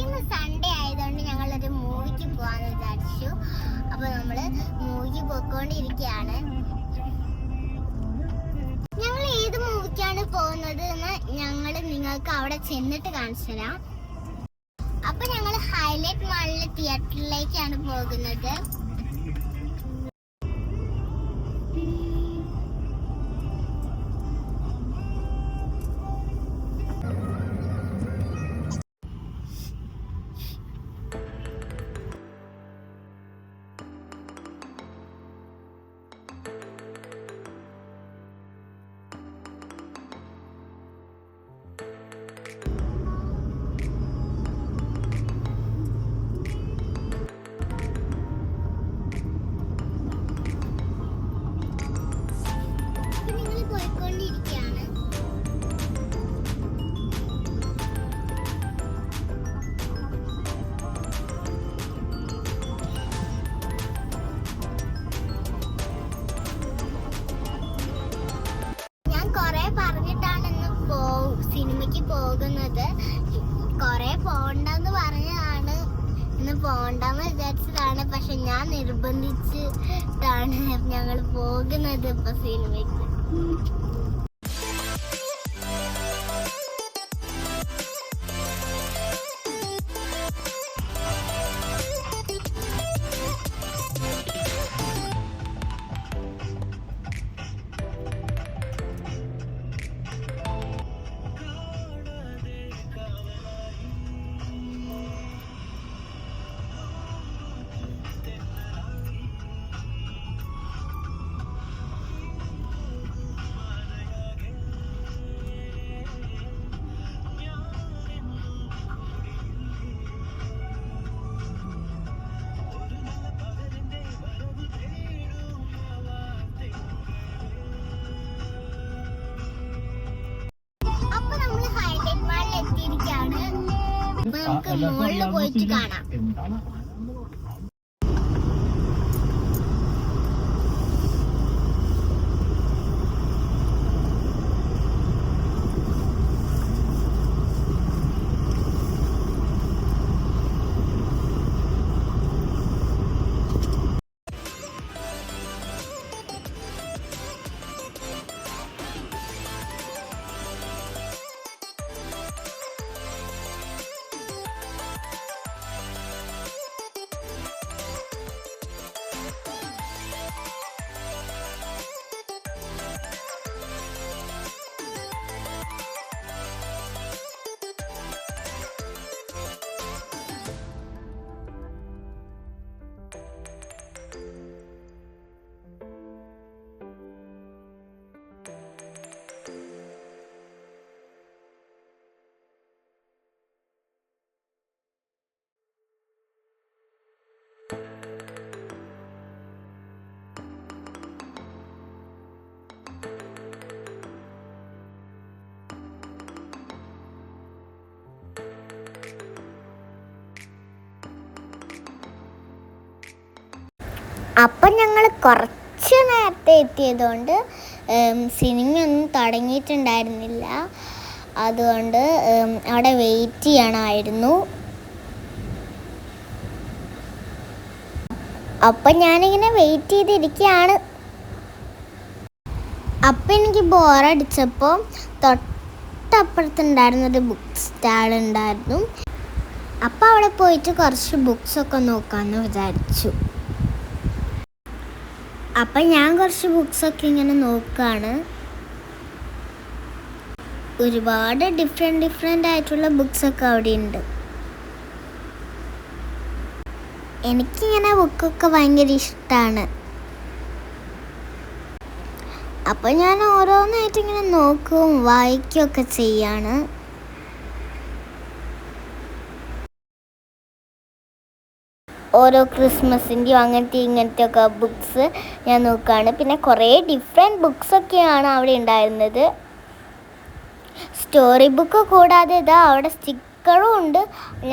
ഇന്ന് സൺഡേ ആയതുകൊണ്ട് ഞങ്ങളൊരു മൂവിക്ക് പോകാന്ന് വിചാരിച്ചു. അപ്പൊ നമ്മള് മൂവിക്ക് പോയിക്കൊണ്ടിരിക്കുകയാണ്. ഞങ്ങൾ ഏത് മൂവിക്കാണ് പോകുന്നത് എന്ന് ഞങ്ങൾ നിങ്ങൾക്ക് അവിടെ ചെന്നിട്ട് കാണിച്ചു തരാം. അപ്പൊ ഞങ്ങൾ ഹൈലൈറ്റ് മാളിലെ തിയേറ്ററിലേക്കാണ് പോകുന്നത്. പോയിക്കൊണ്ടിരിക്കുകയാണ്. ഞാൻ കൊറേ പറഞ്ഞിട്ടാണ് ഇന്ന് സിനിമയ്ക്ക് പോകുന്നത്. കൊറേ പോണ്ടെന്ന് പറഞ്ഞതാണ്, ഇന്ന് പോണ്ടെന്ന് വിചാരിച്ചതാണ്. പക്ഷെ ഞാൻ നിർബന്ധിച്ചിട്ടാണ് ഞങ്ങൾ പോകുന്നത് ഇപ്പൊ സിനിമയ്ക്ക്. നമുക്ക് മുകളിൽ പോയിട്ട് കാണാം. അപ്പം ഞങ്ങൾ കുറച്ച് നേരത്തെ എത്തിയതുകൊണ്ട് സിനിമയൊന്നും തുടങ്ങിയിട്ടുണ്ടായിരുന്നില്ല. അതുകൊണ്ട് അവിടെ വെയിറ്റ് ചെയ്യണമായിരുന്നു. അപ്പം ഞാനിങ്ങനെ വെയിറ്റ് ചെയ്തിരിക്കുകയാണ്. അപ്പം എനിക്ക് ബോറടിച്ചപ്പോൾ തൊട്ടപ്പുറത്തുണ്ടായിരുന്നൊരു ബുക്ക് സ്റ്റാൾ ഉണ്ടായിരുന്നു. അപ്പം അവിടെ പോയിട്ട് കുറച്ച് ബുക്സൊക്കെ നോക്കാമെന്ന് വിചാരിച്ചു. അപ്പം ഞാൻ കുറച്ച് ബുക്സൊക്കെ ഇങ്ങനെ നോക്കുകയാണ്. ഒരുപാട് ഡിഫറെൻ്റ് ആയിട്ടുള്ള ബുക്സൊക്കെ അവിടെ ഉണ്ട്. എനിക്കിങ്ങനെ ബുക്കൊക്കെ ഭയങ്കര ഇഷ്ടമാണ്. അപ്പം ഞാൻ ഓരോന്നായിട്ട് ഇങ്ങനെ നോക്കുകയും വായിക്കുകയൊക്കെ ചെയ്യാണ്. ഓരോ ക്രിസ്മസിൻ്റെയും ഇങ്ങനത്തെ ഒക്കെ ബുക്സ് ഞാൻ നോക്കുകയാണ്. പിന്നെ കുറേ ഡിഫറെൻറ്റ് ബുക്സൊക്കെയാണ് അവിടെ ഉണ്ടായിരുന്നത്. സ്റ്റോറി ബുക്ക് കൂടാതെ ഇതാ അവിടെ സ്റ്റിക്കറും ഉണ്ട്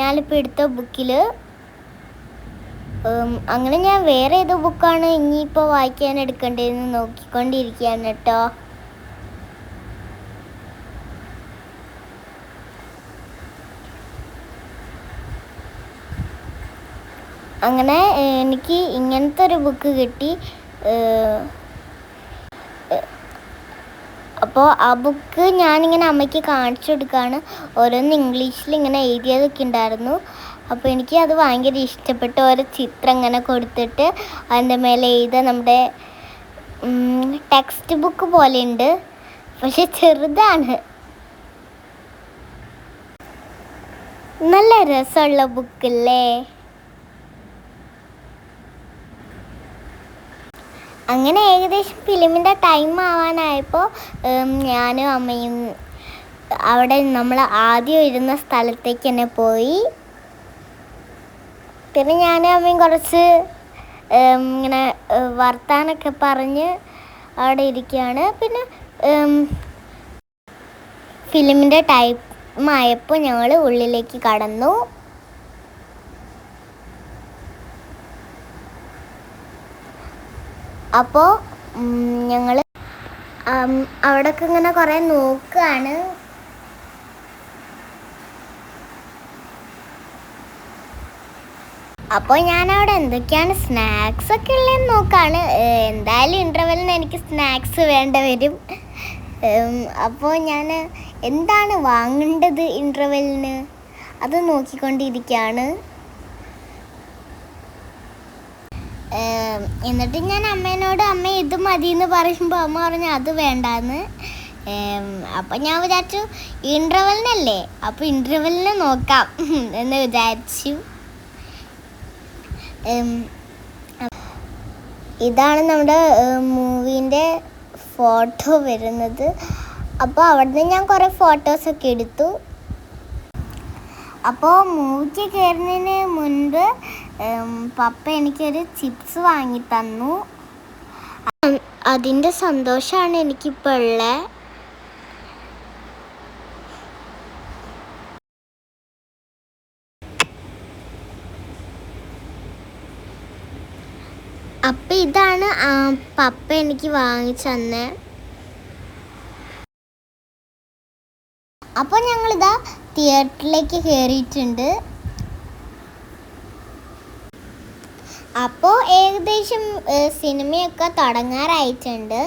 ഞാനിപ്പോൾ എടുത്ത ബുക്കിൽ. അങ്ങനെ ഞാൻ വേറെ ഏതോ ബുക്കാണ് ഇനിയിപ്പോൾ വായിക്കാൻ എടുക്കേണ്ടതെന്ന് നോക്കിക്കൊണ്ടിരിക്കുകയാണ് കേട്ടോ. അങ്ങനെ എനിക്ക് ഇങ്ങനത്തെ ഒരു ബുക്ക് കിട്ടി. അപ്പോൾ ആ ബുക്ക് ഞാനിങ്ങനെ അമ്മയ്ക്ക് കാണിച്ചു കൊടുക്കുകയാണ്. ഓരോന്ന് ഇംഗ്ലീഷിൽ ഇങ്ങനെ എഴുതിയതൊക്കെ ഉണ്ടായിരുന്നു. അപ്പോൾ എനിക്ക് അത് ഭയങ്കര ഇഷ്ടപ്പെട്ടു. ഓരോ ചിത്രം ഇങ്ങനെ കൊടുത്തിട്ട് അതിൻ്റെ മേലെ എഴുതുക. നമ്മുടെ ടെക്സ്റ്റ് ബുക്ക് പോലെ ഉണ്ട്, പക്ഷെ ചെറുതാണ്. നല്ല രസമുള്ള ബുക്കല്ലേ. അങ്ങനെ ഏകദേശം ഫിലിമിൻ്റെ ടൈം ആവാനായപ്പോൾ ഞാനും അമ്മയും അവിടെ നമ്മൾ ആദ്യം ഇരുന്ന സ്ഥലത്തേക്ക് തന്നെ പോയി. പിന്നെ ഞാനും അമ്മയും കുറച്ച് ഇങ്ങനെ വർത്താനൊക്കെ പറഞ്ഞ് അവിടെ ഇരിക്കുകയാണ്. പിന്നെ ഫിലിമിൻ്റെ ടൈം ആയപ്പോൾ ഞങ്ങൾ ഉള്ളിലേക്ക് കടന്നു. അപ്പോൾ ഞങ്ങൾ അവിടെയൊക്കെ ഇങ്ങനെ കുറേ നോക്കുകയാണ്. അപ്പോൾ ഞാനവിടെ എന്തൊക്കെയാണ് സ്നാക്സ് ഒക്കെ ഉള്ളതെന്ന് നോക്കുകയാണ്. എന്തായാലും ഇൻ്റർവെല്ലിന് എനിക്ക് സ്നാക്സ് വേണ്ട വരും. അപ്പോൾ ഞാൻ എന്താണ് വാങ്ങേണ്ടത് ഇൻ്റർവെല്ലിന് അത് നോക്കിക്കൊണ്ടിരിക്കുകയാണ്. എന്നിട്ട് ഞാൻ അമ്മേനോട് അമ്മ ഇത് മതി എന്ന് പറയുമ്പോൾ അമ്മ പറഞ്ഞു അത് വേണ്ടാന്ന്. അപ്പം ഞാൻ വിചാരിച്ചു ഇൻ്റർവെല്ലിനല്ലേ, അപ്പോൾ ഇൻ്റർവെല്ലിന് നോക്കാം എന്ന് വിചാരിച്ചു. ഇതാണ് നമ്മുടെ മൂവീൻ്റെ ഫോട്ടോ വരുന്നത്. അപ്പോൾ അവിടുന്ന് ഞാൻ കുറേ ഫോട്ടോസൊക്കെ എടുത്തു. അപ്പോൾ മൂവിക്ക് കയറുന്നതിന് മുൻപ് പപ്പ എനിക്കൊരു ചിപ്സ് വാങ്ങി തന്നു. അതിൻ്റെ സന്തോഷമാണ് എനിക്കിപ്പോൾ ഉള്ളത്. അപ്പം ഇതാണ് പപ്പ എനിക്ക് വാങ്ങിച്ചു തന്നെ. അപ്പോൾ ഞങ്ങളിതാ തിയേറ്ററിലേക്ക് കയറിയിട്ടുണ്ട്. അപ്പോൾ ഏകദേശം സിനിമയൊക്കെ തുടങ്ങാറായിട്ടുണ്ട്.